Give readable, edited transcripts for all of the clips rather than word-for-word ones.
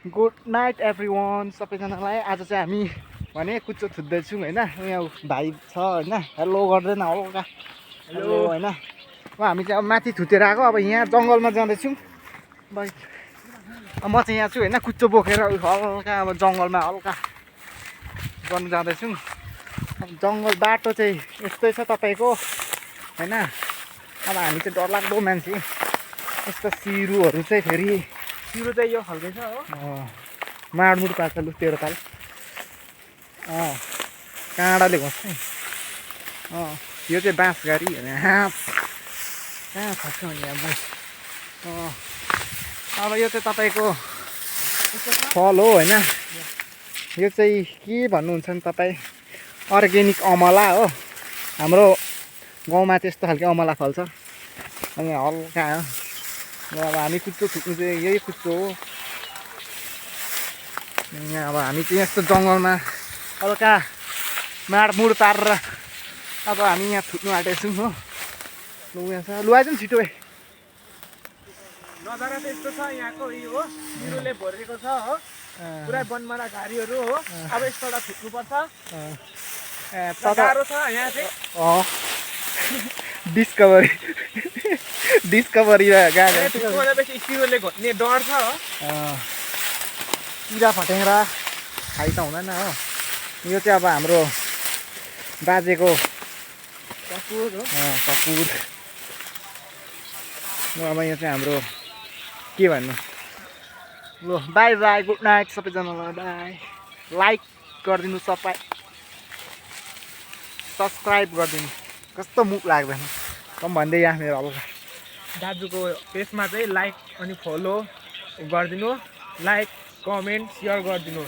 Good night everyone सबैजनालाई। आज चाहिँ हामी भने कुच्चो थुत्दैछौँ होइन। यहाँ भाइ छ होइन, हेलो गर्दैन हल्का हेलो होइन। हामी चाहिँ अब माथि थुतेर आएको, अब यहाँ जङ्गलमा जाँदैछौँ। म चाहिँ यहाँ छु होइन, कुच्चो बोकेर हल्का अब जङ्गलमा हल्का गर्नु जाँदैछौँ। जङ्गल बाटो चाहिँ यस्तै छ तपाईँको होइन। अब हामी चाहिँ डरलाग्दो मान्छे, यस्तो सिरुहरू चाहिँ फेरि सिरो चाहिँ यो खालको छ हो, माडमुड पार्छ लु तेरो पाल। काँडाले घोस्ने। यो चाहिँ बाँसघारी होइन, हाँस कहाँ खस्छ नि अब। अब यो चाहिँ तपाईँको फल हो होइन। यो चाहिँ के भन्नुहुन्छ नि तपाईँ, अर्ग्यानिक अमला हो। हाम्रो गाउँमा त्यस्तो खालको अमला फल्छ अनि हल्का हो। अब हामी कुच्चो थुक्नु चाहिँ यही कुच्चो हो। यहाँ अब हामी चाहिँ यस्तो जङ्गलमा हल्का माडमुड पारेर अब हामी यहाँ थुक्नु आँटेछौँ हो। लु यहाँ छ, लु आइज नि छिटो। नजारा चाहिँ यस्तो छ यहाँको यो हो, सिरोले भरिएको छ हो, पुरै वनमारा घारीहरू हो। अब यस्तोलाई थुक्नुपर्छ, गाह्रो छ यहाँ चाहिँ। डिस्कभरी गएको थुक्नुपर्छ, सिरोले घोट्ने डर छ हो। किरा फटेङ्ग्रा खाइ त हुँदैन हो। यो चाहिँ अब हाम्रो बाजेको कपुर हो, कपुर। अब यो चाहिँ हाम्रो के भन्नु। ल बाई बाई, गुड नाइट सबैजनालाई, बाई। लाइक गरिदिनु, सबै सब्सक्राइब गरिदिनु। कस्तो मुख लाग्दैन कम भन्दै यहाँ मेरो हल्का। दाजुको पेजमा चाहिँ लाइक अनि फलो गरिदिनु, लाइक कमेन्ट सेयर गरिदिनु।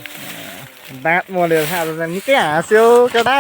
दाँत मोलेर आज चाहिँ निकै हाँस्यो केटा।